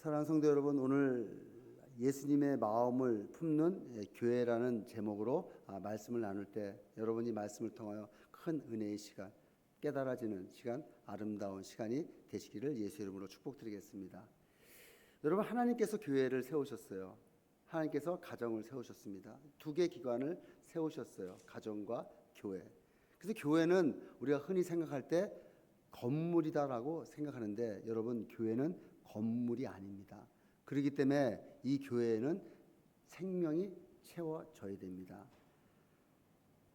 사랑하는 성도 여러분, 오늘 예수님의 마음을 품는 교회라는 제목으로 말씀을 나눌 때 여러분이 말씀을 통하여 큰 은혜의 시간, 깨달아지는 시간, 아름다운 시간이 되시기를 예수 이름으로 축복드리겠습니다. 여러분, 하나님께서 교회를 세우셨어요. 하나님께서 가정을 세우셨습니다. 두 개의 기관을 세우셨어요. 가정과 교회. 그래서 교회는 우리가 흔히 생각할 때 건물이다라고 생각하는데, 여러분, 교회는 건물이 아닙니다. 그렇기 때문에 이 교회에는 생명이 채워져야 됩니다.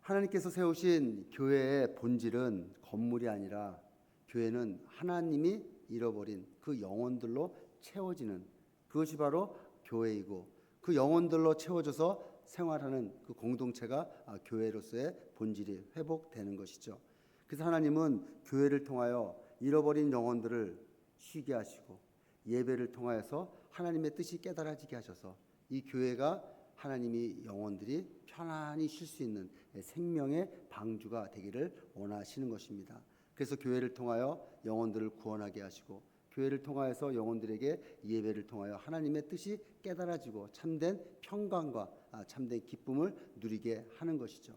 하나님께서 세우신 교회의 본질은 건물이 아니라, 교회는 하나님이 잃어버린 그 영혼들로 채워지는, 그것이 바로 교회이고, 그 영혼들로 채워져서 생활하는 그 공동체가 교회로서의 본질이 회복되는 것이죠. 그래서 하나님은 교회를 통하여 잃어버린 영혼들을 쉬게 하시고, 예배를 통하여서 하나님의 뜻이 깨달아지게 하셔서 이 교회가 하나님이 영혼들이 편안히 쉴 수 있는 생명의 방주가 되기를 원하시는 것입니다. 그래서 교회를 통하여 영혼들을 구원하게 하시고, 교회를 통하여서 영혼들에게 예배를 통하여 하나님의 뜻이 깨달아지고 참된 평강과 참된 기쁨을 누리게 하는 것이죠.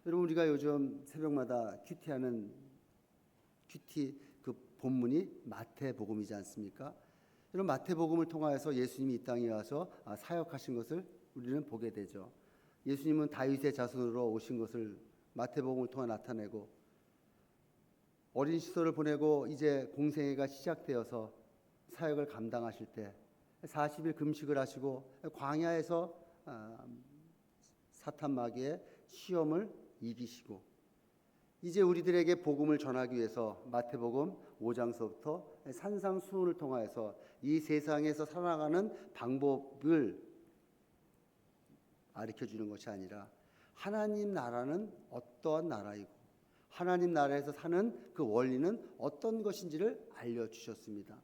여러분, 우리가 요즘 새벽마다 큐티하는 큐티 그 본문이 마태복음이지 않습니까? 여러분, 마태복음을 통하여서 예수님이 이 땅에 와서 사역하신 것을 우리는 보게 되죠. 예수님은 다윗의 자손으로 오신 것을 마태복음을 통해 나타내고, 어린 시절을 보내고 이제 공생애가 시작되어서 사역을 감당하실 때 40일 금식을 하시고 광야에서 사탄 마귀의 시험을 이기시고, 이제 우리들에게 복음을 전하기 위해서 마태복음 5장서부터 산상수훈을 통하여서 이 세상에서 살아가는 방법을 가르쳐주는 것이 아니라, 하나님 나라는 어떠한 나라이고 하나님 나라에서 사는 그 원리는 어떤 것인지를 알려주셨습니다.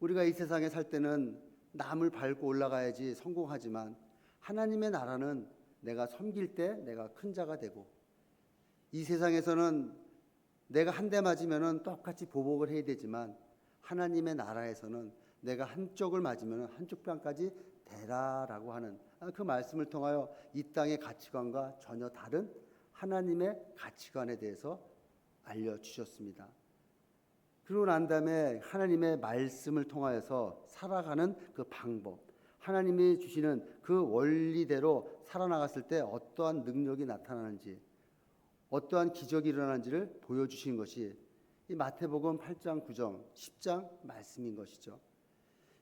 우리가 이 세상에 살 때는 남을 밟고 올라가야지 성공하지만, 하나님의 나라는 내가 섬길 때 내가 큰 자가 되고, 이 세상에서는 내가 한 대 맞으면 똑같이 보복을 해야 되지만, 하나님의 나라에서는 내가 한쪽을 맞으면 한쪽 뺨까지 대라라고 하는 그 말씀을 통하여 이 땅의 가치관과 전혀 다른 하나님의 가치관에 대해서 알려주셨습니다. 그러고 난 다음에 하나님의 말씀을 통하여서 살아가는 그 방법, 하나님이 주시는 그 원리대로 살아나갔을 때 어떠한 능력이 나타나는지, 어떠한 기적이 일어나는지를 보여주신 것이 이 마태복음 8장, 9장, 10장 말씀인 것이죠.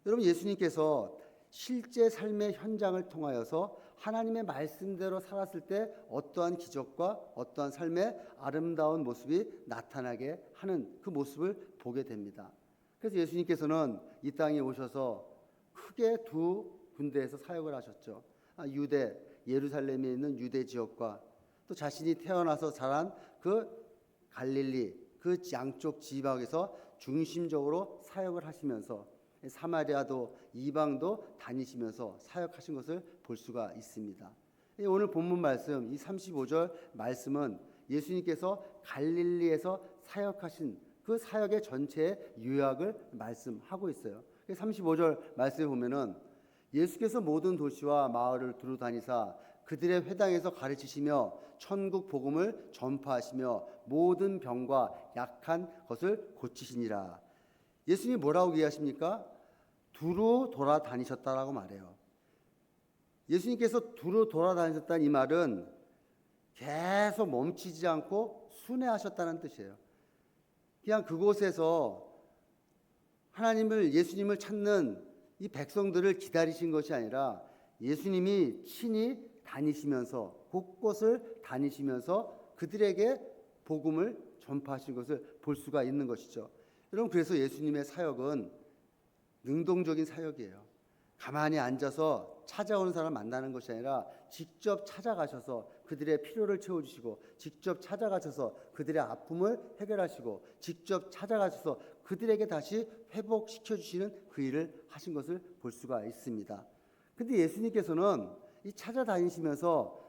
여러분, 예수님께서 실제 삶의 현장을 통하여서 하나님의 말씀대로 살았을 때 어떠한 기적과 어떠한 삶의 아름다운 모습이 나타나게 하는 그 모습을 보게 됩니다. 그래서 예수님께서는 이 땅에 오셔서 크게 두 군데에서 사역을 하셨죠. 유대, 예루살렘에 있는 유대 지역과 또 자신이 태어나서 자란 그 갈릴리, 그 양쪽 지방에서 중심적으로 사역을 하시면서 사마리아도 이방도 다니시면서 사역하신 것을 볼 수가 있습니다. 오늘 본문 말씀, 이 35절 말씀은 예수님께서 갈릴리에서 사역하신 그 사역의 전체의 요약을 말씀하고 있어요. 35절 말씀에 보면은 예수께서 모든 도시와 마을을 두루 다니사 그들의 회당에서 가르치시며 천국 복음을 전파하시며 모든 병과 약한 것을 고치시니라. 예수님이 뭐라고 얘기하십니까? 두루 돌아다니셨다라고 말해요. 예수님께서 두루 돌아다니셨다는 이 말은 계속 멈추지 않고 순회하셨다는 뜻이에요. 그냥 그곳에서 하나님을, 예수님을 찾는 이 백성들을 기다리신 것이 아니라, 예수님이 친히 다니시면서, 곳곳을 다니시면서 그들에게 복음을 전파하신 것을 볼 수가 있는 것이죠. 여러분, 그래서 예수님의 사역은 능동적인 사역이에요. 가만히 앉아서 찾아오는 사람 만나는 것이 아니라 직접 찾아가셔서 그들의 필요를 채워주시고, 직접 찾아가셔서 그들의 아픔을 해결하시고, 직접 찾아가셔서 그들에게 다시 회복시켜주시는 그 일을 하신 것을 볼 수가 있습니다. 근데 예수님께서는 이 찾아다니시면서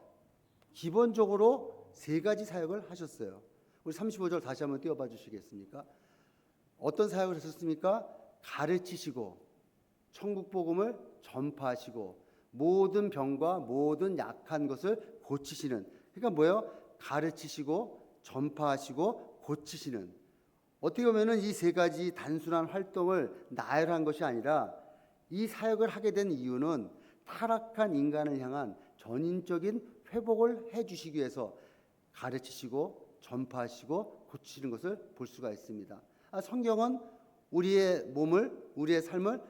기본적으로 세 가지 사역을 하셨어요. 우리 35절 다시 한번 띄워봐 주시겠습니까? 어떤 사역을 하셨습니까? 가르치시고 천국 복음을 전파하시고 모든 병과 모든 약한 것을 고치시는, 그러니까 뭐예요? 가르치시고 전파하시고 고치시는, 어떻게 보면은 이 세 가지 단순한 활동을 나열한 것이 아니라 이 사역을 하게 된 이유는 타락한 인간을 향한 전인적인 회복을 해주시기 위해서 가르치시고 전파하시고 고치시는 것을 볼 수가 있습니다. 성경은 우리의 몸을, 우리의 삶을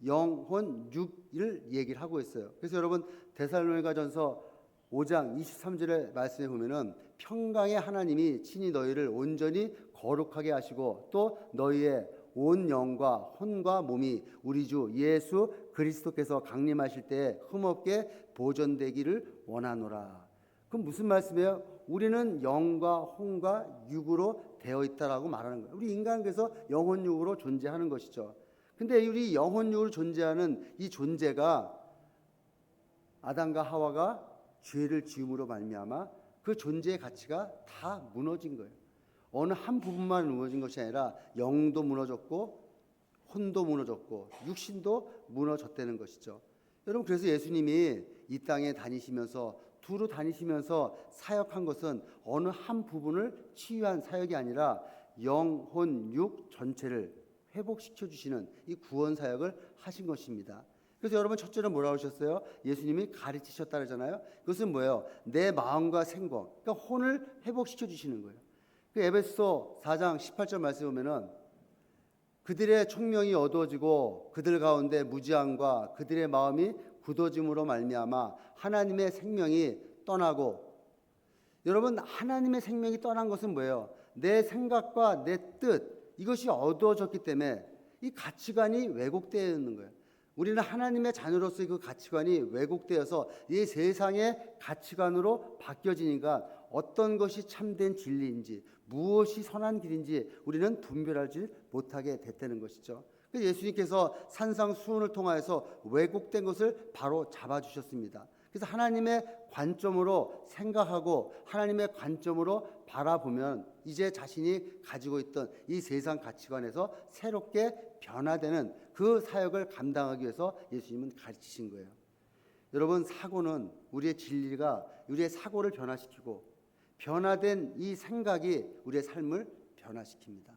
영혼, 육을 얘기를 하고 있어요. 그래서 여러분 데살로니가전서 5장 23절의 말씀에 보면은 평강의 하나님이 친히 너희를 온전히 거룩하게 하시고 또 너희의 온 영과 혼과 몸이 우리 주 예수 그리스도께서 강림하실 때에 흠없게 보존되기를 원하노라. 그럼 무슨 말씀이에요? 우리는 영과 혼과 육으로 되어 있다라고 말하는 거예요. 우리 인간은 그래서 영혼 육으로 존재하는 것이죠. 근데 우리 영혼 육으로 존재하는 이 존재가 아담과 하와가 죄를 지음으로 말미암아 그 존재의 가치가 다 무너진 거예요. 어느 한 부분만 무너진 것이 아니라 영도 무너졌고 혼도 무너졌고 육신도 무너졌다는 것이죠. 여러분 그래서 예수님이 이 땅에 다니시면서 두루 다니시면서 사역한 것은 어느 한 부분을 치유한 사역이 아니라 영, 혼, 육 전체를 회복시켜 주시는 이 구원 사역을 하신 것입니다. 그래서 여러분 첫째는 뭐라고 하셨어요? 예수님이 가르치셨다 그러잖아요. 그것은 뭐예요? 내 마음과 생각, 그러니까 혼을 회복시켜 주시는 거예요. 그 에베소 4장 18절 말씀 보면은 그들의 총명이 어두워지고 그들 가운데 무지함과 그들의 마음이 굳어짐으로 말미암아 하나님의 생명이 떠나고, 여러분 하나님의 생명이 떠난 것은 뭐예요? 내 생각과 내 뜻, 이것이 어두워졌기 때문에 이 가치관이 왜곡되어 있는 거예요. 우리는 하나님의 자녀로서의 그 가치관이 왜곡되어서 이 세상의 가치관으로 바뀌어지니까 어떤 것이 참된 진리인지 무엇이 선한 길인지 우리는 분별하지 못하게 됐다는 것이죠. 그래서 예수님께서 산상수훈을 통하여서 왜곡된 것을 바로 잡아주셨습니다. 그래서 하나님의 관점으로 생각하고 하나님의 관점으로 바라보면 이제 자신이 가지고 있던 이 세상 가치관에서 새롭게 변화되는 그 사역을 감당하기 위해서 예수님은 가르치신 거예요. 여러분 사고는 우리의 진리가 우리의 사고를 변화시키고 변화된 이 생각이 우리의 삶을 변화시킵니다.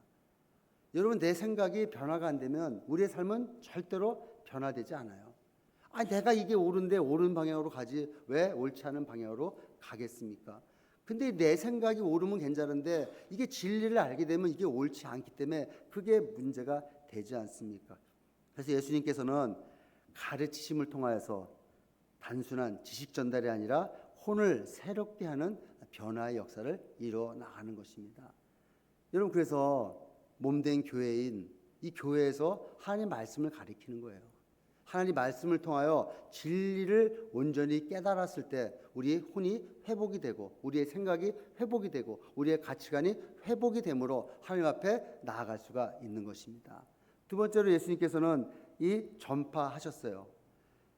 여러분 내 생각이 변화가 안 되면 우리의 삶은 절대로 변화되지 않아요. 내가 이게 옳은데 옳은 방향으로 가지 왜 옳지 않은 방향으로 가겠습니까? 근데 내 생각이 옳으면 괜찮은데 이게 진리를 알게 되면 이게 옳지 않기 때문에 그게 문제가 되지 않습니까? 그래서 예수님께서는 가르치심을 통하여서 단순한 지식 전달이 아니라 혼을 새롭게 하는 변화의 역사를 이루어 나가는 것입니다. 여러분 그래서 몸된 교회인 이 교회에서 하나님 말씀을 가리키는 거예요. 하나님 말씀을 통하여 진리를 온전히 깨달았을 때 우리의 혼이 회복이 되고 우리의 생각이 회복이 되고 우리의 가치관이 회복이 되므로 하나님 앞에 나아갈 수가 있는 것입니다. 두 번째로 예수님께서는 이 전파하셨어요.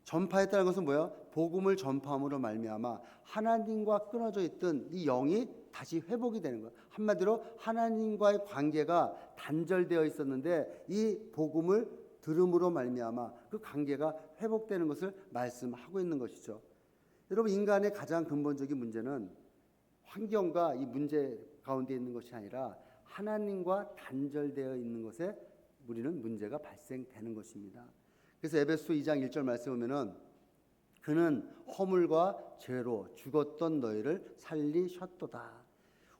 전파했다는 것은 뭐예요? 복음을 전파함으로 말미암아 하나님과 끊어져 있던 이 영이 다시 회복이 되는 거예요. 한마디로 하나님과의 관계가 단절되어 있었는데 이 복음을 들음으로 말미암아 그 관계가 회복되는 것을 말씀하고 있는 것이죠. 여러분 인간의 가장 근본적인 문제는 환경과 이 문제 가운데 있는 것이 아니라 하나님과 단절되어 있는 것에 우리는 문제가 발생되는 것입니다. 그래서 에베소 2장 1절 말씀 보면은 그는 허물과 죄로 죽었던 너희를 살리셨도다.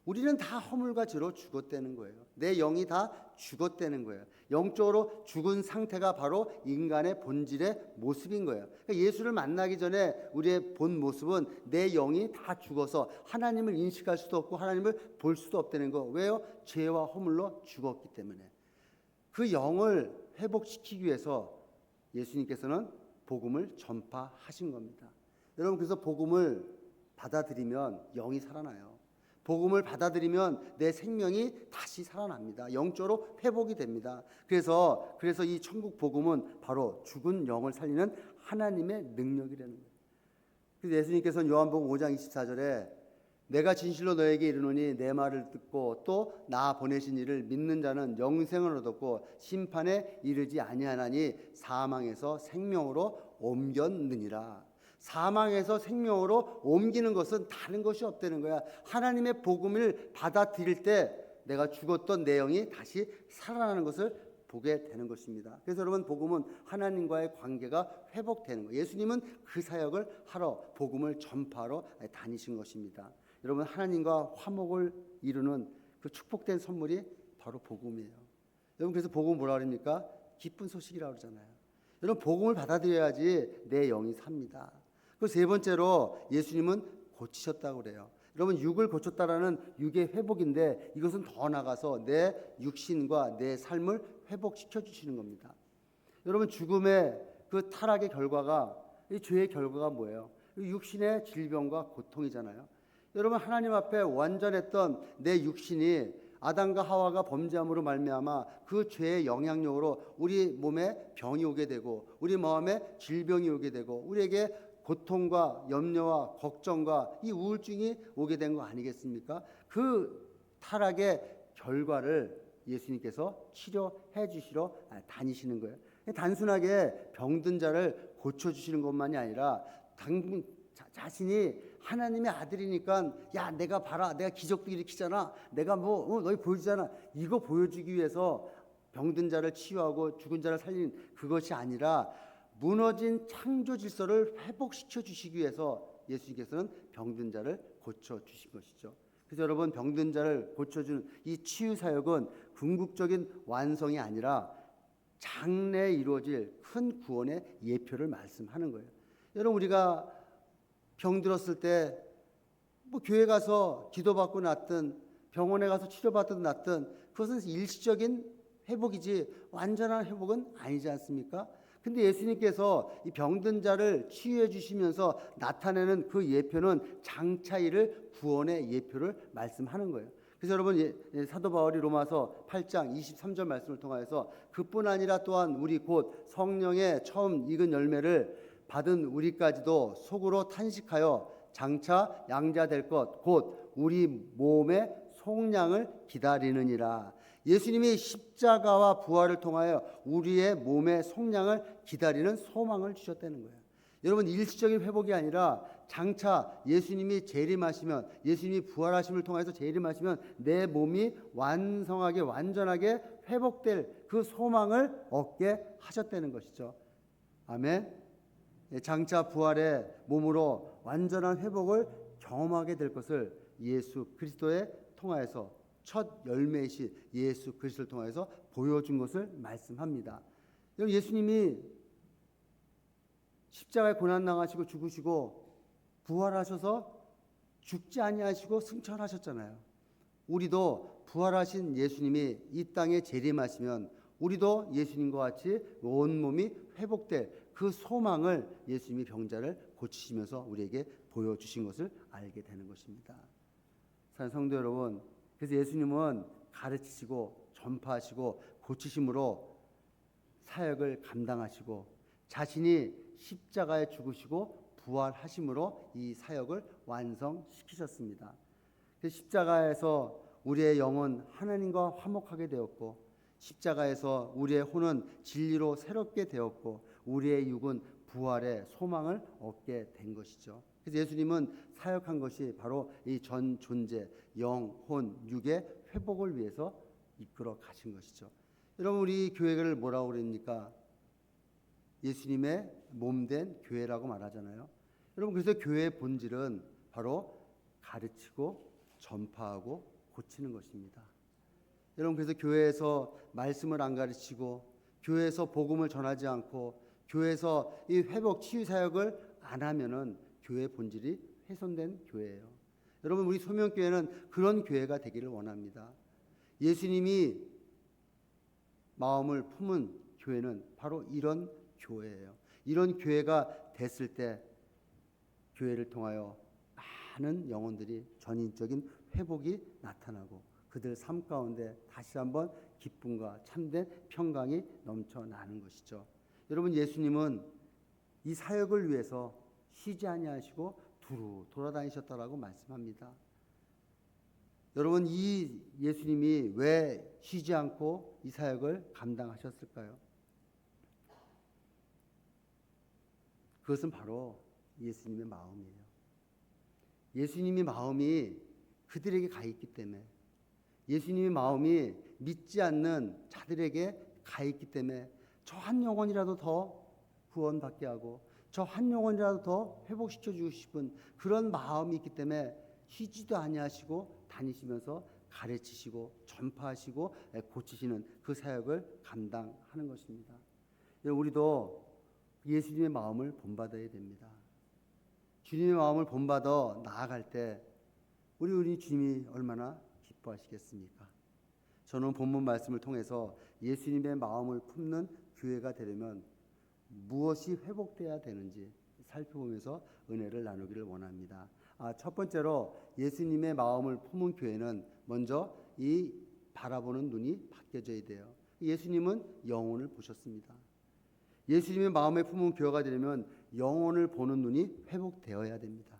우리는 다 허물과 죄로 죽었다는 거예요. 내 영이 다 죽었다는 거예요. 영적으로 죽은 상태가 바로 인간의 본질의 모습인 거예요. 그러니까 예수를 만나기 전에 우리의 본 모습은 내 영이 다 죽어서 하나님을 인식할 수도 없고 하나님을 볼 수도 없다는 거. 왜요? 죄와 허물로 죽었기 때문에. 그 영을 회복시키기 위해서 예수님께서는 복음을 전파하신 겁니다. 여러분 그래서 복음을 받아들이면 영이 살아나요. 복음을 받아들이면 내 생명이 다시 살아납니다. 영적으로 회복이 됩니다. 그래서 이 천국 복음은 바로 죽은 영을 살리는 하나님의 능력이라는 거예요. 그래서 예수님께서는 요한복음 5장 24절에 내가 진실로 너에게 이르노니 내 말을 듣고 또 나 보내신 이를 믿는 자는 영생을 얻었고 심판에 이르지 아니하나니 사망에서 생명으로 옮겼느니라. 사망에서 생명으로 옮기는 것은 다른 것이 없다는 거야. 하나님의 복음을 받아들일 때 내가 죽었던 내 영이 다시 살아나는 것을 보게 되는 것입니다. 그래서 여러분, 복음은 하나님과의 관계가 회복되는 거예요. 예수님은 그 사역을 하러 복음을 전파하러 다니신 것입니다. 여러분, 하나님과 화목을 이루는 그 축복된 선물이 바로 복음이에요. 여러분, 그래서 복음은 뭐라 그럽니까? 기쁜 소식이라고 그러잖아요. 여러분, 복음을 받아들여야지 내 영이 삽니다. 그 세 번째로 예수님은 고치셨다고 그래요. 여러분, 육을 고쳤다라는 육의 회복인데 이것은 더 나가서 내 육신과 내 삶을 회복시켜 주시는 겁니다. 여러분, 죽음의 그 타락의 결과가, 이 죄의 결과가 뭐예요? 육신의 질병과 고통이잖아요. 여러분, 하나님 앞에 완전했던 내 육신이 아담과 하와가 범죄함으로 말미암아 그 죄의 영향력으로 우리 몸에 병이 오게 되고 우리 마음에 질병이 오게 되고 우리에게 고통과 염려와 걱정과 이 우울증이 오게 된 거 아니겠습니까? 그 타락의 결과를 예수님께서 치료해 주시러 다니시는 거예요. 단순하게 병든 자를 고쳐주시는 것만이 아니라 자신이 하나님의 아들이니까, 야, 내가 봐라, 내가 기적도 일으키잖아, 내가 너희 보여주잖아, 이거 보여주기 위해서 병든 자를 치유하고 죽은 자를 살리는 그것이 아니라 무너진 창조 질서를 회복시켜 주시기 위해서 예수님께서는 병든 자를 고쳐 주신 것이죠. 그래서 여러분, 병든 자를 고쳐주는 이 치유 사역은 궁극적인 완성이 아니라 장래에 이루어질 큰 구원의 예표를 말씀하는 거예요. 여러분, 우리가 병들었을 때 교회 가서 기도받고 낫든 병원에 가서 치료받든 낫든 그것은 일시적인 회복이지 완전한 회복은 아니지 않습니까? 근데 예수님께서 이 병든 자를 치유해 주시면서 나타내는 그 예표는 장차 이를 구원의 예표를 말씀하는 거예요. 그래서 여러분, 사도 바울이 로마서 8장 23절 말씀을 통하여서 그뿐 아니라 또한 우리 곧 성령의 처음 익은 열매를 받은 우리까지도 속으로 탄식하여 장차 양자될 것 곧 우리 몸의 속량을 기다리느니라. 예수님이 십자가와 부활을 통하여 우리의 몸의 속량을 기다리는 소망을 주셨다는 거예요. 여러분, 일시적인 회복이 아니라 장차 예수님이 재림하시면, 예수님이 부활하심을 통해서 재림하시면 내 몸이 완성하게 완전하게 회복될 그 소망을 얻게 하셨다는 것이죠. 아멘. 장차 부활의 몸으로 완전한 회복을 경험하게 될 것을 예수 그리스도에 통하여서 첫 열매이신 예수 그리스도를 통해서 보여준 것을 말씀합니다. 예수님이 십자가에 고난당하시고 죽으시고 부활하셔서 죽지 아니하시고 승천하셨잖아요. 우리도 부활하신 예수님이 이 땅에 재림하시면 우리도 예수님과 같이 온몸이 회복될 그 소망을 예수님이 병자를 고치시면서 우리에게 보여주신 것을 알게 되는 것입니다. 사랑하는 성도 여러분, 그래서 예수님은 가르치시고 전파하시고 고치심으로 사역을 감당하시고 자신이 십자가에 죽으시고 부활하심으로 이 사역을 완성시키셨습니다. 십자가에서 우리의 영은 하나님과 화목하게 되었고 십자가에서 우리의 혼은 진리로 새롭게 되었고 우리의 육은 부활의 소망을 얻게 된 것이죠. 그래서 예수님은 사역한 것이 바로 이 전 존재, 영, 혼, 육의 회복을 위해서 이끌어 가신 것이죠. 여러분, 우리 교회를 뭐라고 그럽니까? 예수님의 몸된 교회라고 말하잖아요. 여러분, 그래서 교회의 본질은 바로 가르치고 전파하고 고치는 것입니다. 여러분, 그래서 교회에서 말씀을 안 가르치고 교회에서 복음을 전하지 않고 교회에서 이 회복 치유 사역을 안 하면은 교회의 본질이 훼손된 교회예요. 여러분, 우리 소명교회는 그런 교회가 되기를 원합니다. 예수님이 마음을 품은 교회는 바로 이런 교회예요. 이런 교회가 됐을 때 교회를 통하여 많은 영혼들이 전인적인 회복이 나타나고 그들 삶 가운데 다시 한번 기쁨과 참된 평강이 넘쳐나는 것이죠. 여러분, 예수님은 이 사역을 위해서 쉬지 아니하시고 두루 돌아다니셨다라고 말씀합니다. 여러분, 이 예수님이 왜 쉬지 않고 이 사역을 감당하셨을까요? 그것은 바로 예수님의 마음이에요. 예수님의 마음이 그들에게 가 있기 때문에, 예수님의 마음이 믿지 않는 자들에게 가 있기 때문에 저 한 영혼이라도 더 구원받게 하고 저 한 영혼이라도 더 회복시켜 주고 싶은 그런 마음이 있기 때문에 쉬지도 아니하시고 다니시면서 가르치시고 전파하시고 고치시는 그 사역을 감당하는 것입니다. 우리도 예수님의 마음을 본받아야 됩니다. 주님의 마음을 본받아 나아갈 때 우리 주님이 얼마나 기뻐하시겠습니까? 저는 본문 말씀을 통해서 예수님의 마음을 품는 교회가 되려면 무엇이 회복돼야 되는지 살펴보면서 은혜를 나누기를 원합니다. 첫 번째로 예수님의 마음을 품은 교회는 먼저 이 바라보는 눈이 바뀌어져야 돼요. 예수님은 영혼을 보셨습니다. 예수님의 마음에 품은 교회가 되려면 영혼을 보는 눈이 회복되어야 됩니다.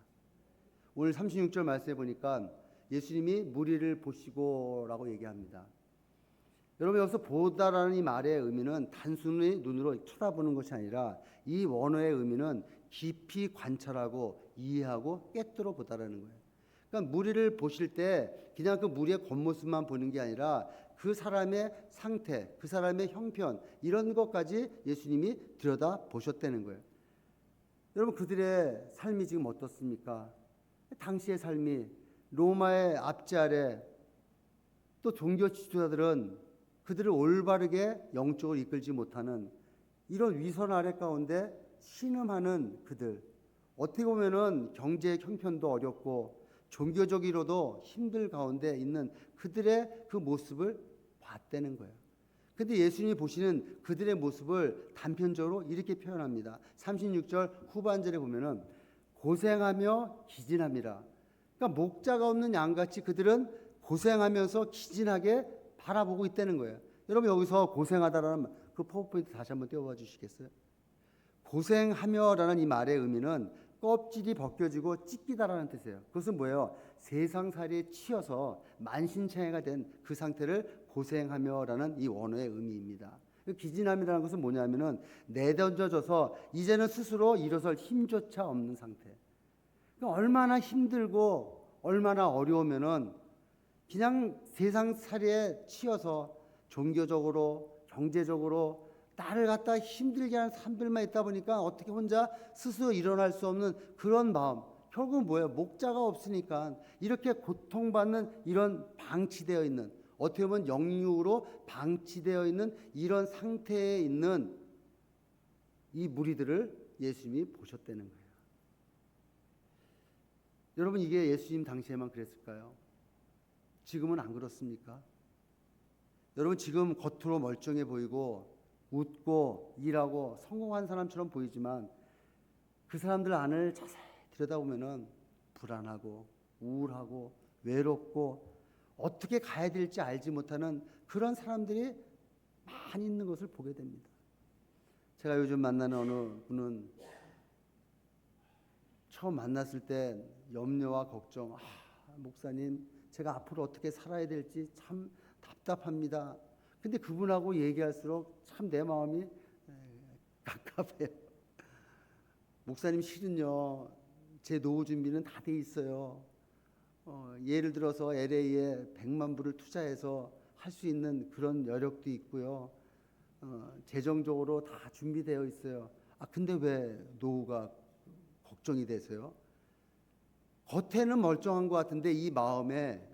오늘 36절 말씀해 보니까 예수님이 무리를 보시고라고 얘기합니다. 여러분, 여기서 보다라는 이 말의 의미는 단순히 눈으로 쳐다보는 것이 아니라 이 원어의 의미는 깊이 관찰하고 이해하고 꿰뚫어 보다라는 거예요. 그러니까 무리를 보실 때 그냥 그 무리의 겉모습만 보는 게 아니라 그 사람의 상태, 그 사람의 형편, 이런 것까지 예수님이 들여다 보셨다는 거예요. 여러분, 그들의 삶이 지금 어떻습니까? 당시의 삶이 로마의 압제 아래, 또 종교 지도자들은 그들을 올바르게 영적으로 이끌지 못하는 이런 위선 아래 가운데 신음하는 그들, 어떻게 보면은 경제 형편도 어렵고 종교적으로도 힘들 가운데 있는 그들의 그 모습을 봤다는 거예요. 근데 예수님이 보시는 그들의 모습을 단편적으로 이렇게 표현합니다. 36절 후반절에 보면은 고생하며 기진함이라. 그러니까 목자가 없는 양같이 그들은 고생하면서 기진하게 바라보고 있다는 거예요. 여러분, 여기서 고생하다라는 그 파워포인트 다시 한번 띄워봐 주시겠어요? 고생하며라는 이 말의 의미는 껍질이 벗겨지고 찢기다라는 뜻이에요. 그것은 뭐예요? 세상살이에 치여서 만신창이가 된 그 상태를 고생하며라는 이 원어의 의미입니다. 기진함이라는 것은 뭐냐면은 내던져져서 이제는 스스로 일어설 힘조차 없는 상태. 그러니까 얼마나 힘들고 얼마나 어려우면은 그냥 세상살이에 치여서 종교적으로 경제적으로 나를 갖다 힘들게 하는 사람들만 있다 보니까 어떻게 혼자 스스로 일어날 수 없는 그런 마음. 결국은 뭐예요? 목자가 없으니까 이렇게 고통받는 이런 방치되어 있는, 어떻게 보면 영육으로 방치되어 있는 이런 상태에 있는 이 무리들을 예수님이 보셨다는 거예요. 여러분, 이게 예수님 당시에만 그랬을까요? 지금은 안 그렇습니까? 여러분, 지금 겉으로 멀쩡해 보이고 웃고 일하고 성공한 사람처럼 보이지만 그 사람들 안을 자세히 들여다보면은 불안하고 우울하고 외롭고 어떻게 가야 될지 알지 못하는 그런 사람들이 많이 있는 것을 보게 됩니다. 제가 요즘 만나는 어느 분은 처음 만났을 때 염려와 걱정, 목사님 제가 앞으로 어떻게 살아야 될지 참 답답합니다. 근데 그분하고 얘기할수록 참 내 마음이 갑갑해요. 목사님, 실은요 제 노후 준비는 다 돼 있어요. 예를 들어서 LA에 100만 불을 투자해서 할 수 있는 그런 여력도 있고요. 재정적으로 다 준비되어 있어요. 근데 왜 노후가 걱정이 되세요? 겉에는 멀쩡한 것 같은데 이 마음에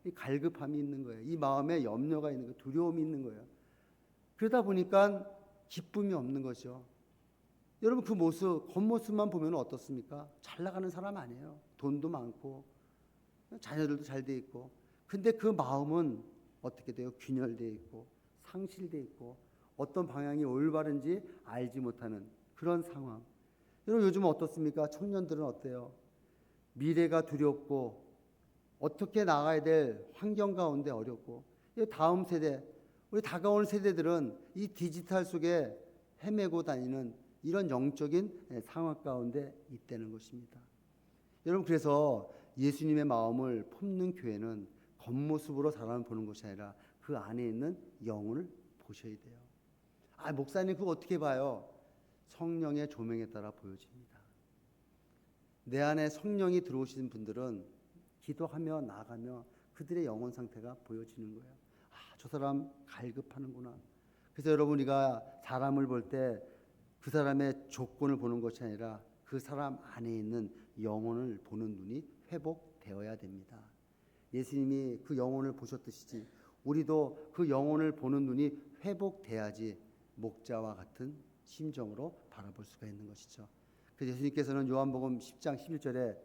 이 갈급함이 있는 거예요. 이 마음에 염려가 있는 거예요. 두려움이 있는 거예요. 그러다 보니까 기쁨이 없는 거죠. 여러분, 그 모습, 겉모습만 보면 어떻습니까? 잘 나가는 사람 아니에요. 돈도 많고 자녀들도 잘 돼 있고. 근데 그 마음은 어떻게 돼요? 균열돼 있고 상실돼 있고 어떤 방향이 올바른지 알지 못하는 그런 상황. 여러분, 요즘 어떻습니까? 청년들은 어때요? 미래가 두렵고 어떻게 나가야 될 환경 가운데 어렵고, 다음 세대, 우리 다가올 세대들은 이 디지털 속에 헤매고 다니는 이런 영적인 상황 가운데 있다는 것입니다. 여러분, 그래서 예수님의 마음을 품는 교회는 겉모습으로 사람을 보는 것이 아니라 그 안에 있는 영혼을 보셔야 돼요. 목사님 그거 어떻게 봐요? 성령의 조명에 따라 보여집니다. 내 안에 성령이 들어오시는 분들은 기도하며 나아가며 그들의 영혼 상태가 보여지는 거예요. 저 사람 갈급하는구나. 그래서 여러분, 우리가 사람을 볼 때 그 사람의 조건을 보는 것이 아니라 그 사람 안에 있는 영혼을 보는 눈이 회복되어야 됩니다. 예수님이 그 영혼을 보셨듯이 우리도 그 영혼을 보는 눈이 회복돼야지 목자와 같은 심정으로 바라볼 수가 있는 것이죠. 그래서 예수님께서는 요한복음 10장 11절에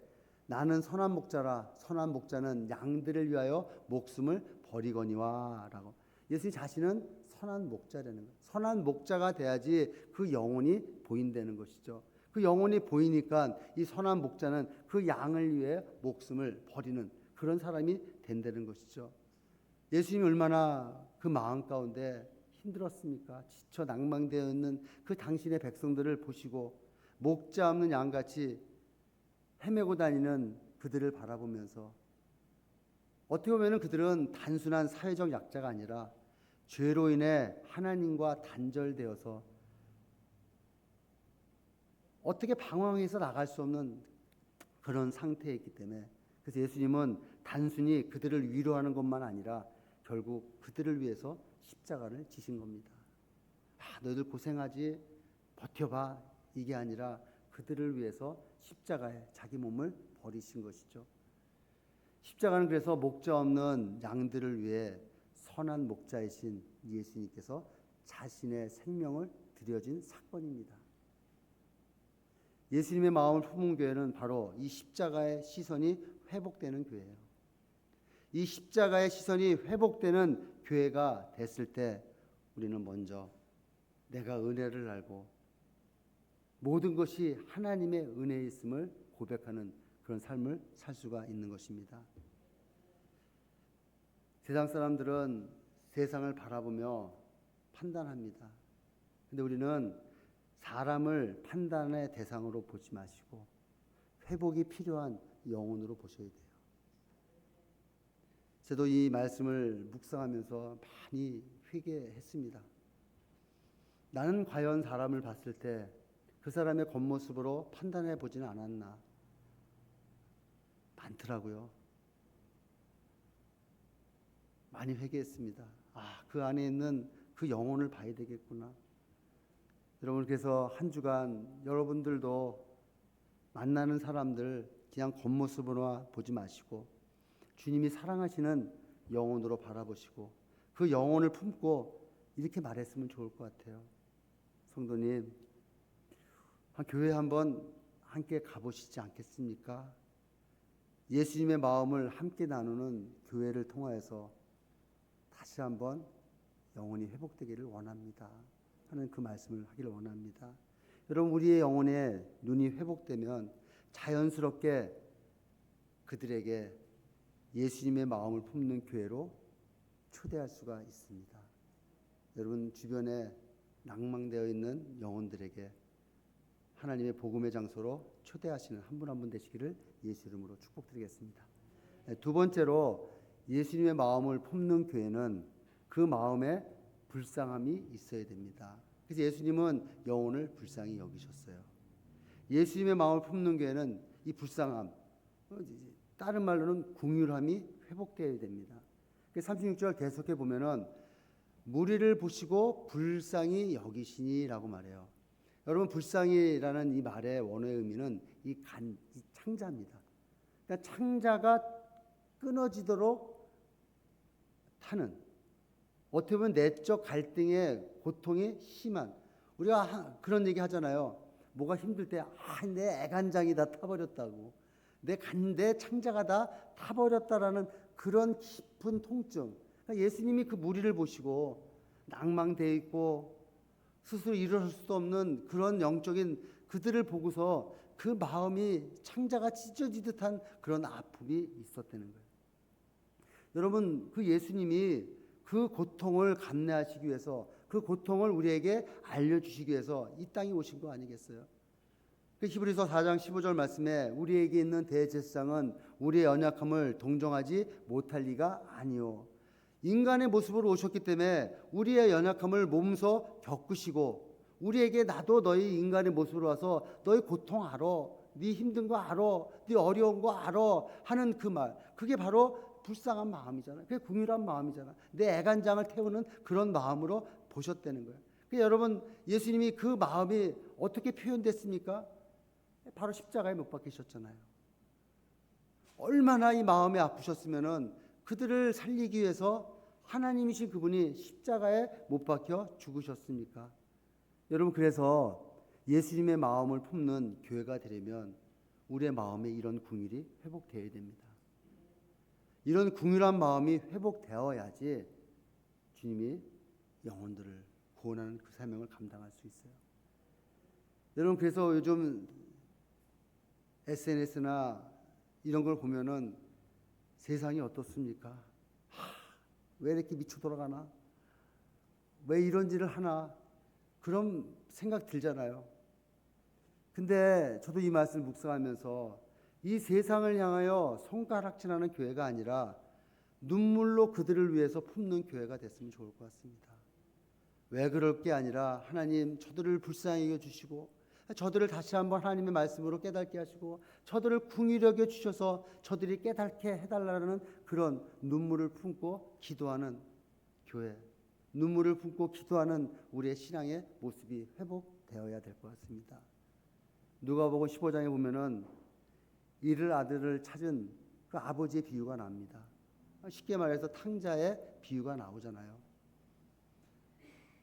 나는 선한 목자라, 선한 목자는 양들을 위하여 목숨을 버리거니와 라고, 예수님 자신은 선한 목자라는 거예요. 선한 목자가 돼야지 그 영혼이 보인다는 것이죠. 그 영혼이 보이니까 이 선한 목자는 그 양을 위해 목숨을 버리는 그런 사람이 된다는 것이죠. 예수님이 얼마나 그 마음 가운데 힘들었습니까? 지쳐 낭망되어 있는 그 당신의 백성들을 보시고 목자 없는 양같이 헤매고 다니는 그들을 바라보면서, 어떻게 보면 그들은 단순한 사회적 약자가 아니라 죄로 인해 하나님과 단절되어서 어떻게 방황해서 나갈 수 없는 그런 상태에 있기 때문에, 그래서 예수님은 단순히 그들을 위로하는 것만 아니라 결국 그들을 위해서 십자가를 지신 겁니다. 너희들 고생하지, 버텨봐, 이게 아니라 그들을 위해서 십자가에 자기 몸을 버리신 것이죠. 십자가는 그래서 목자 없는 양들을 위해 선한 목자이신 예수님께서 자신의 생명을 드려진 사건입니다. 예수님의 마음을 품은 교회는 바로 이 십자가의 시선이 회복되는 교회예요. 이 십자가의 시선이 회복되는 교회가 됐을 때 우리는 먼저 내가 은혜를 알고 모든 것이 하나님의 은혜였음을 고백하는 그런 삶을 살 수가 있는 것입니다. 세상 사람들은 세상을 바라보며 판단합니다. 근데 우리는 사람을 판단의 대상으로 보지 마시고 회복이 필요한 영혼으로 보셔야 돼요. 저도 이 말씀을 묵상하면서 많이 회개했습니다. 나는 과연 사람을 봤을 때 그 사람의 겉모습으로 판단해 보지는 않았나? 많더라고요. 많이 회개했습니다. 그 안에 있는 그 영혼을 봐야 되겠구나. 여러분, 그래서 한 주간 여러분들도 만나는 사람들 그냥 겉모습으로 보지 마시고 주님이 사랑하시는 영혼으로 바라보시고 그 영혼을 품고 이렇게 말했으면 좋을 것 같아요. 성도님, 교회 한번 함께 가보시지 않겠습니까? 예수님의 마음을 함께 나누는 교회를 통하여서 다시 한번 영혼이 회복되기를 원합니다 하는 그 말씀을 하기를 원합니다. 여러분, 우리의 영혼의 눈이 회복되면 자연스럽게 그들에게 예수님의 마음을 품는 교회로 초대할 수가 있습니다. 여러분 주변에 낭망되어 있는 영혼들에게 하나님의 복음의 장소로 초대하시는 한 분 한 분 되시기를 예수 이름으로 축복드리겠습니다. 두 번째로, 예수님의 마음을 품는 교회는 그 마음에 불쌍함이 있어야 됩니다. 그래서 예수님은 영혼을 불쌍히 여기셨어요. 예수님의 마음을 품는 교회는 이 불쌍함, 다른 말로는 긍휼함이 회복되어야 됩니다. 36절 계속해 보면은 무리를 보시고 불쌍히 여기시니라고 말해요. 여러분, 불쌍히라는 이 말의 원어의 의미는 이 창자입니다. 그러니까 창자가 끊어지도록 타는, 어떻게 보면 내적 갈등의 고통이 심한, 우리가 그런 얘기 하잖아요. 뭐가 힘들 때 내 애간장이 다 타버렸다고, 내 창자가 다 타버렸다라는 그런 깊은 통증. 그러니까 예수님이 그 무리를 보시고 낭망되어 있고 스스로 일어설 수도 없는 그런 영적인 그들을 보고서 그 마음이 창자가 찢어지듯 한 그런 아픔이 있었다는 거예요. 여러분, 그 예수님이 그 고통을 감내하시기 위해서, 그 고통을 우리에게 알려주시기 위해서 이 땅에 오신 거 아니겠어요? 그 히브리서 4장 15절 말씀에 우리에게 있는 대제사장은 우리의 연약함을 동정하지 못할 리가 아니요. 인간의 모습으로 오셨기 때문에 우리의 연약함을 몸소 겪으시고 우리에게 나도 너희 인간의 모습으로 와서 너희 고통 알아, 네 힘든 거 알아, 네 어려운 거 알아 하는 그 말, 그게 바로 불쌍한 마음이잖아요. 그게 궁휼한 마음이잖아. 내 애간장을 태우는 그런 마음으로 보셨다는 거예요. 그러니까 여러분, 예수님이 그 마음이 어떻게 표현됐습니까? 바로 십자가에 못 박히셨잖아요. 얼마나 이 마음이 아프셨으면은 그들을 살리기 위해서 하나님이신 그분이 십자가에 못 박혀 죽으셨습니까? 여러분, 그래서 예수님의 마음을 품는 교회가 되려면 우리의 마음에 이런 궁휼이 회복되어야 됩니다. 이런 궁휼한 마음이 회복되어야지 주님이 영혼들을 구원하는 그 사명을 감당할 수 있어요. 여러분, 그래서 요즘 SNS나 이런 걸 보면은 세상이 어떻습니까? 왜 이렇게 미쳐 돌아가나? 왜 이런 일을 하나? 그런 생각 들잖아요. 근데 저도 이 말씀을 묵상하면서 이 세상을 향하여 손가락질하는 교회가 아니라 눈물로 그들을 위해서 품는 교회가 됐으면 좋을 것 같습니다. 왜 그럴 게 아니라 하나님 저들을 불쌍히 여겨주시고 저들을 다시 한번 하나님의 말씀으로 깨닫게 하시고 저들을 궁휼히 여겨주셔서 저들이 깨닫게 해달라는 그런 눈물을 품고 기도하는 교회, 눈물을 품고 기도하는 우리의 신앙의 모습이 회복되어야 될 것 같습니다. 누가복음 15장에 보면은 잃을 아들을 찾은 그 아버지의 비유가 납니다. 쉽게 말해서 탕자의 비유가 나오잖아요.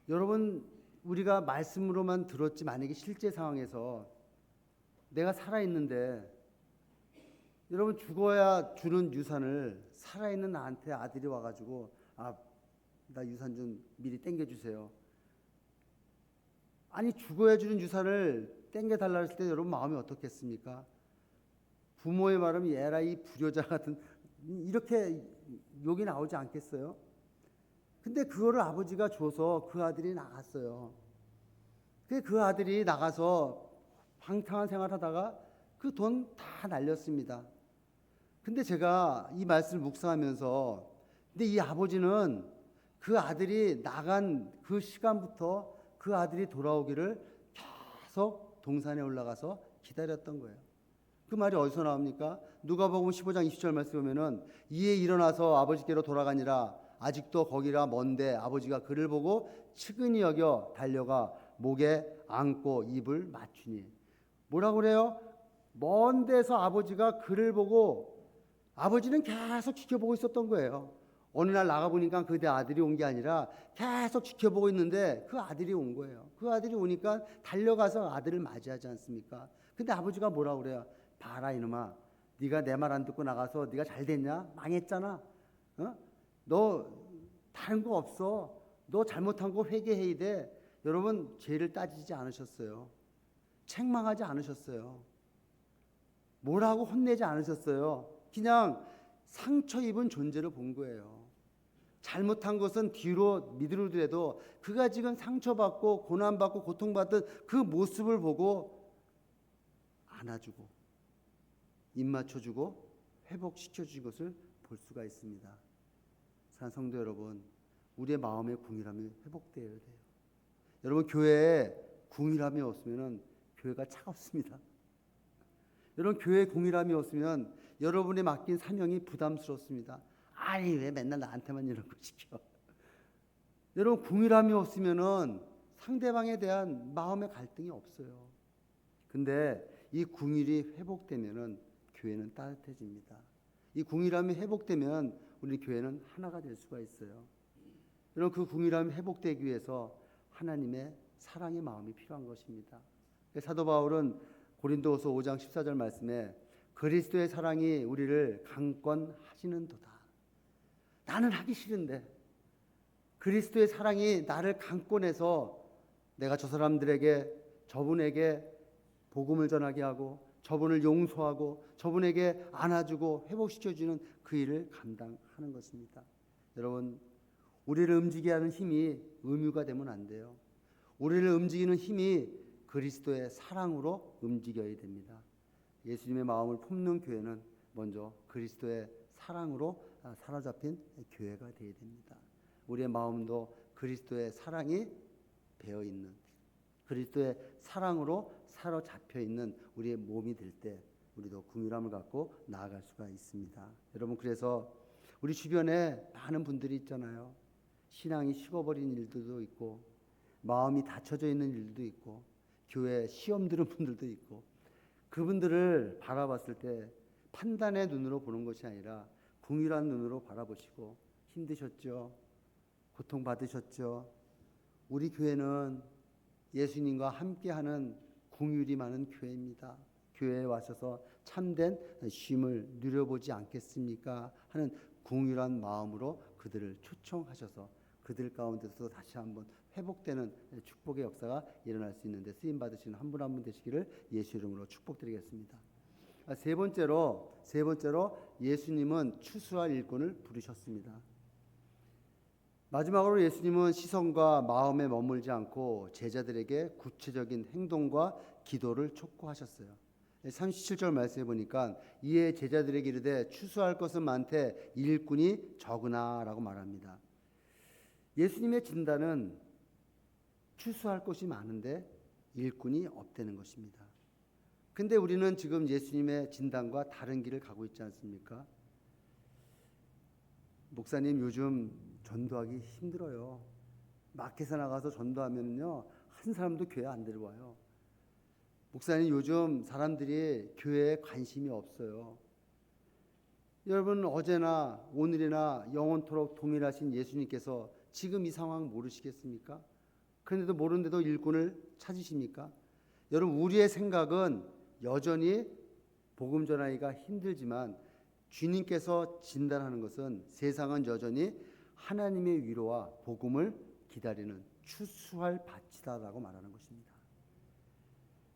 여러분, 우리가 말씀으로만 들었지 만약에 실제 상황에서 내가 살아있는데 여러분 죽어야 주는 유산을 살아있는 나한테 아들이 와가지고 나 유산 좀 미리 땡겨주세요. 아니 죽어야 주는 유산을 땡겨달라 했을 때 여러분 마음이 어떻겠습니까? 부모의 말은 얘라 이 불효자 같은 이렇게 욕이 나오지 않겠어요? 근데 그거를 아버지가 줘서 그 아들이 나갔어요. 그 아들이 나가서 방탕한 생활하다가 그 돈 다 날렸습니다. 근데 제가 이 말씀을 묵상하면서 근데 이 아버지는 그 아들이 나간 그 시간부터 그 아들이 돌아오기를 계속 동산에 올라가서 기다렸던 거예요. 그 말이 어디서 나옵니까? 누가복음 15장 20절 말씀 보면은 이에 일어나서 아버지께로 돌아가니라 아직도 거기라 먼데 아버지가 그를 보고 측은히 여겨 달려가 목에 안고 입을 맞추니. 뭐라고 그래요? 먼 데서 아버지가 그를 보고 아버지는 계속 지켜보고 있었던 거예요. 어느 날 나가보니까 그대 아들이 온 게 아니라 계속 지켜보고 있는데 그 아들이 온 거예요. 그 아들이 오니까 달려가서 아들을 맞이하지 않습니까? 근데 아버지가 뭐라고 그래요? 봐라 이놈아, 네가 내 말 안 듣고 나가서 네가 잘 됐냐? 망했잖아. 너 다른 거 없어. 너 잘못한 거 회개해야 돼. 여러분, 죄를 따지지 않으셨어요. 책망하지 않으셨어요. 뭐라고 혼내지 않으셨어요. 그냥 상처 입은 존재를 본 거예요. 잘못한 것은 뒤로 미루더라도 그가 지금 상처받고 고난받고 고통받던 그 모습을 보고 안아주고 입 맞춰주고 회복시켜준 것을 볼 수가 있습니다. 사랑하는 성도 여러분, 우리의 마음의 궁휼함이 회복되어야 돼요. 여러분, 교회에 궁휼함이 없으면 교회가 차갑습니다. 여러분, 교회에 궁휼함이 없으면 여러분이 맡긴 사명이 부담스럽습니다. 아니 왜 맨날 나한테만 이런 거 시켜. 여러분, 궁휼함이 없으면 상대방에 대한 마음의 갈등이 없어요. 근데 이 궁휼이 회복되면 교회는 따뜻해집니다. 이 궁휼함이 회복되면 우리 교회는 하나가 될 수가 있어요. 여러분, 그 궁휼함이 회복되기 위해서 하나님의 사랑의 마음이 필요한 것입니다. 사도 바울은 고린도후서 5장 14절 말씀에 그리스도의 사랑이 우리를 강권하시는도다. 나는 하기 싫은데 그리스도의 사랑이 나를 강권해서 내가 저 사람들에게 저분에게 복음을 전하게 하고 저분을 용서하고 저분에게 안아주고 회복시켜주는 그 일을 감당하는 것입니다. 여러분, 우리를 움직이게 하는 힘이 음유가 되면 안 돼요. 우리를 움직이는 힘이 그리스도의 사랑으로 움직여야 됩니다. 예수님의 마음을 품는 교회는 먼저 그리스도의 사랑으로 사로잡힌 교회가 되어야 됩니다. 우리의 마음도 그리스도의 사랑이 배어있는, 그리스도의 사랑으로 사로잡혀 있는 우리의 몸이 될 때 우리도 긍휼함을 갖고 나아갈 수가 있습니다. 여러분, 그래서 우리 주변에 많은 분들이 있잖아요. 신앙이 식어버린 일들도 있고, 마음이 닫혀져 있는 일도 있고, 교회 시험 들은 분들도 있고, 그분들을 바라봤을 때 판단의 눈으로 보는 것이 아니라 긍휼한 눈으로 바라보시고, 힘드셨죠? 고통받으셨죠? 우리 교회는 예수님과 함께하는 긍휼이 많은 교회입니다. 교회에 와셔서 참된 쉼을 누려보지 않겠습니까? 하는 긍휼한 마음으로 그들을 초청하셔서 그들 가운데서 다시 한번 회복되는 축복의 역사가 일어날 수 있는데 쓰임 받으시는 한 분 한 분 되시기를 예수 이름으로 축복드리겠습니다. 세 번째로 예수님은 추수할 일꾼을 부르셨습니다. 마지막으로 예수님은 시선과 마음에 머물지 않고 제자들에게 구체적인 행동과 기도를 촉구하셨어요. 37절 말씀해 보니까 이에 제자들에게 이르되 추수할 것은 많되 일꾼이 적으나라고 말합니다. 예수님의 진단은 추수할 것이 많은데 일꾼이 없다는 것입니다. 근데 우리는 지금 예수님의 진단과 다른 길을 가고 있지 않습니까? 목사님, 요즘 전도하기 힘들어요. 마켓에 나가서 전도하면요, 한 사람도 교회 안 데려와요. 목사님, 요즘 사람들이 교회에 관심이 없어요. 여러분, 어제나 오늘이나 영원토록 동일하신 예수님께서 지금 이 상황 모르시겠습니까? 그런데도 모르는데도 일꾼을 찾으십니까? 여러분, 우리의 생각은 여전히 복음 전하기가 힘들지만 주님께서 진단하는 것은 세상은 여전히 하나님의 위로와 복음을 기다리는 추수할 밭이다라고 말하는 것입니다.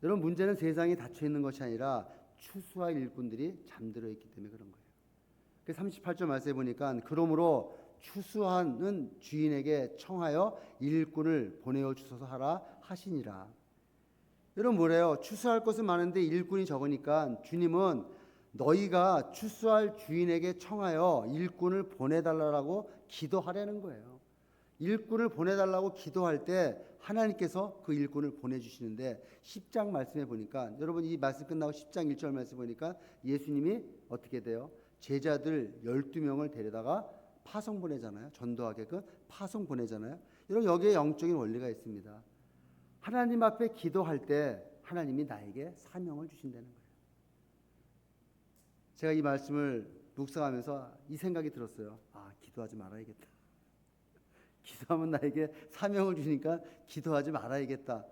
여러분, 문제는 세상이 닫혀 있는 것이 아니라 추수할 일꾼들이 잠들어 있기 때문에 그런 거예요. 38절 말씀해 보니까 그러므로 추수하는 주인에게 청하여 일꾼을 보내어 주소서 하라 하시니라. 여러분, 뭐래요? 추수할 것은 많은데 일꾼이 적으니까 주님은 너희가 추수할 주인에게 청하여 일꾼을 보내달라고 기도하라는 거예요. 일꾼을 보내달라고 기도할 때 하나님께서 그 일꾼을 보내주시는데 10장 말씀해 보니까, 여러분, 이 말씀 끝나고 10장 1절 말씀 보니까 예수님이 어떻게 돼요? 제자들 12명을 데려다가 파송 보내잖아요. 전도하게끔 파송 보내잖아요. 여러분, 여기에 영적인 원리가 있습니다. 하나님 앞에 기도할 때 하나님이 나에게 사명을 주신다는 거예요. 제가 이 말씀을 묵상하면서 이 생각이 들었어요. 기도하지 말아야겠다. 기도하면 나에게 사명을 주니까 기도하지 말아야겠다.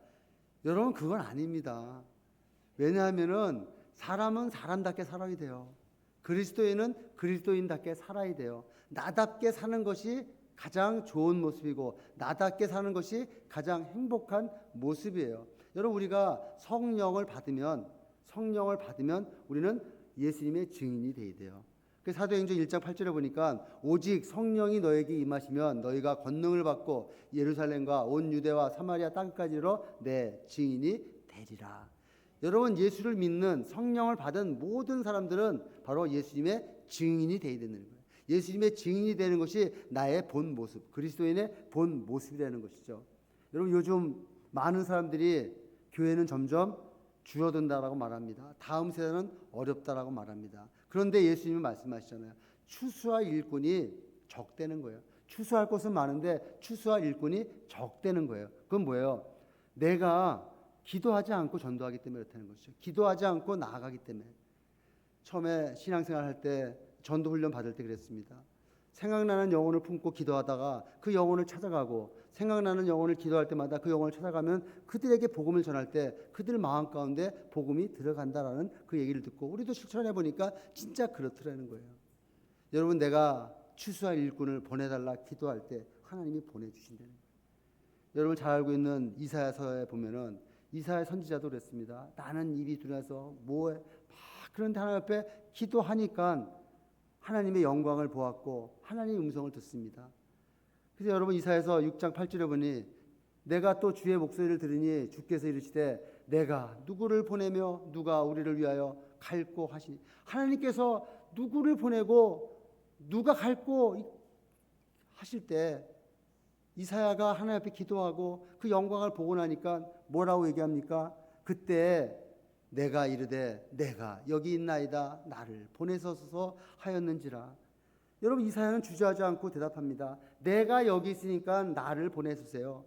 여러분, 그건 아닙니다. 왜냐하면은 사람은 사람답게 살아야 돼요. 그리스도인은 그리스도인답게 살아야 돼요. 나답게 사는 것이 가장 좋은 모습이고 나답게 사는 것이 가장 행복한 모습이에요. 여러분, 우리가 성령을 받으면 우리는 예수님의 증인이 되어야 돼요. 사도행전 1장 8절에 보니까 오직 성령이 너에게 임하시면 너희가 권능을 받고 예루살렘과 온 유대와 사마리아 땅까지로 내 증인이 되리라. 여러분, 예수를 믿는 성령을 받은 모든 사람들은 바로 예수님의 증인이 되어야 되는 거예요. 예수님의 증인이 되는 것이 나의 본 모습, 그리스도인의 본 모습이 되는 것이죠. 여러분, 요즘 많은 사람들이 교회는 점점 줄어든다라고 말합니다. 다음 세대는 어렵다라고 말합니다. 그런데 예수님은 말씀하시잖아요. 추수할 일꾼이 적다는 거예요. 추수할 것은 많은데 추수할 일꾼이 적다는 거예요. 그건 뭐예요? 내가 기도하지 않고 전도하기 때문에 그렇다는 것이죠. 기도하지 않고 나아가기 때문에. 처음에 신앙생활 할 때 전도 훈련 받을 때 그랬습니다. 생각나는 영혼을 품고 기도하다가 그 영혼을 찾아가고, 생각나는 영혼을 기도할 때마다 그 영혼을 찾아가면 그들에게 복음을 전할 때 그들 마음 가운데 복음이 들어간다라는 그 얘기를 듣고 우리도 실천해 보니까 진짜 그렇더라는 거예요. 여러분, 내가 추수할 일꾼을 보내달라 기도할 때 하나님이 보내주신다는 거예요. 여러분 잘 알고 있는 이사야서에 보면은 이사야 선지자도 그랬습니다. 나는 입이 둔해서 뭐해? 그런데 하나님 앞에 기도하니까 하나님의 영광을 보았고 하나님의 음성을 듣습니다. 그래서 여러분, 이사야서 6장 8절에 보니 내가 또 주의 목소리를 들으니 주께서 이르시되 내가 누구를 보내며 누가 우리를 위하여 갈고 하시니. 하나님께서 누구를 보내고 누가 갈고 하실 때 이사야가 하나님 앞에 기도하고 그 영광을 보고 나니까 뭐라고 얘기합니까? 그때 내가 이르되 내가 여기 있나이다 나를 보내소서 하였는지라. 여러분, 이사야는 주저하지 않고 대답합니다. 내가 여기 있으니까 나를 보내주세요.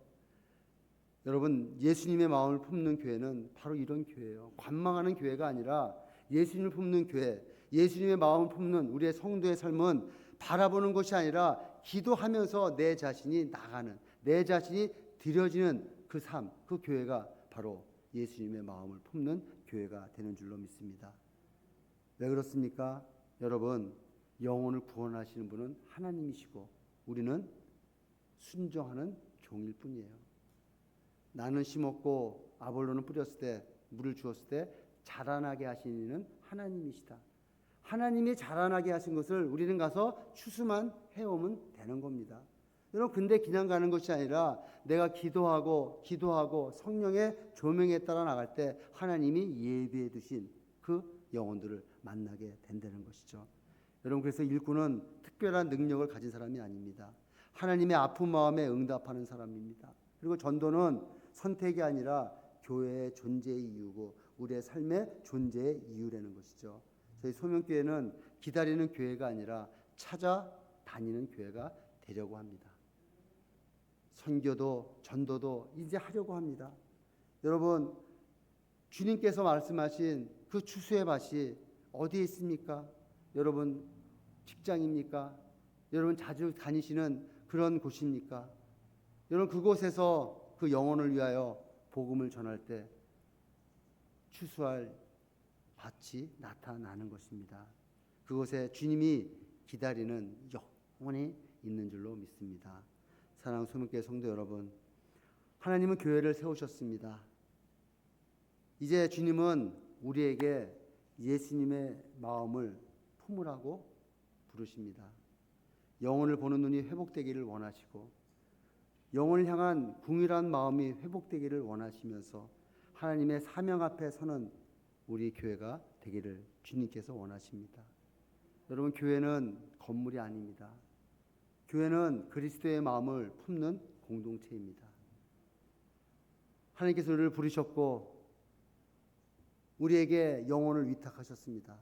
여러분, 예수님의 마음을 품는 교회는 바로 이런 교회예요. 관망하는 교회가 아니라 예수님을 품는 교회, 예수님의 마음을 품는 우리의 성도의 삶은 바라보는 것이 아니라 기도하면서 내 자신이 나가는, 내 자신이 드려지는 그 삶, 그 교회가 바로 예수님의 마음을 품는 교회가 되는 줄로 믿습니다. 왜 그렇습니까? 여러분, 영혼을 구원하시는 분은 하나님이시고 우리는 순종하는 종일 뿐이에요. 나는 심었고 아볼로는 뿌렸을 때, 물을 주었을 때 자라나게 하시는 이는 하나님이시다. 하나님이 자라나게 하신 것을 우리는 가서 추수만 해오면 되는 겁니다. 여러분, 근데 그냥 가는 것이 아니라 내가 기도하고 성령의 조명에 따라 나갈 때 하나님이 예비해 두신 그 영혼들을 만나게 된다는 것이죠. 여러분, 그래서 일꾼은 특별한 능력을 가진 사람이 아닙니다. 하나님의 아픈 마음에 응답하는 사람입니다. 그리고 전도는 선택이 아니라 교회의 존재의 이유고 우리의 삶의 존재의 이유라는 것이죠. 저희 소명교회는 기다리는 교회가 아니라 찾아다니는 교회가 되려고 합니다. 선교도 전도도 이제 하려고 합니다. 여러분, 주님께서 말씀하신 그 추수의 밭이 어디에 있습니까? 여러분 직장입니까? 여러분 자주 다니시는 그런 곳입니까? 여러분, 그곳에서 그 영혼을 위하여 복음을 전할 때 추수할 밭이 나타나는 것입니다. 그곳에 주님이 기다리는 영혼이 있는 줄로 믿습니다. 사랑하는 소명교회 성도 여러분, 하나님은 교회를 세우셨습니다. 이제 주님은 우리에게 예수님의 마음을 품으라고 부르십니다. 영혼을 보는 눈이 회복되기를 원하시고 영혼을 향한 궁일한 마음이 회복되기를 원하시면서 하나님의 사명 앞에 서는 우리 교회가 되기를 주님께서 원하십니다. 여러분, 교회는 건물이 아닙니다. 교회는 그리스도의 마음을 품는 공동체입니다. 하나님께서 우리를 부르셨고 우리에게 영혼을 위탁하셨습니다.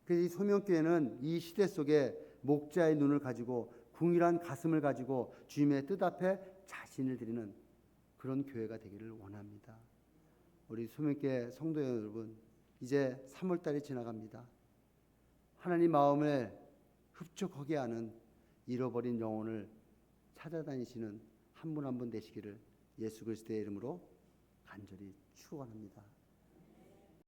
그래서 이 소명교회는 이 시대 속에 목자의 눈을 가지고 궁일한 가슴을 가지고 주님의 뜻 앞에 자신을 드리는 그런 교회가 되기를 원합니다. 우리 소명교회 성도 여러분, 이제 3월달이 지나갑니다. 하나님 마음을 흡족하게 하는 잃어버린 영혼을 찾아다니시는 한 분 한 분 되시기를 예수 그리스도의 이름으로 간절히 축원합니다.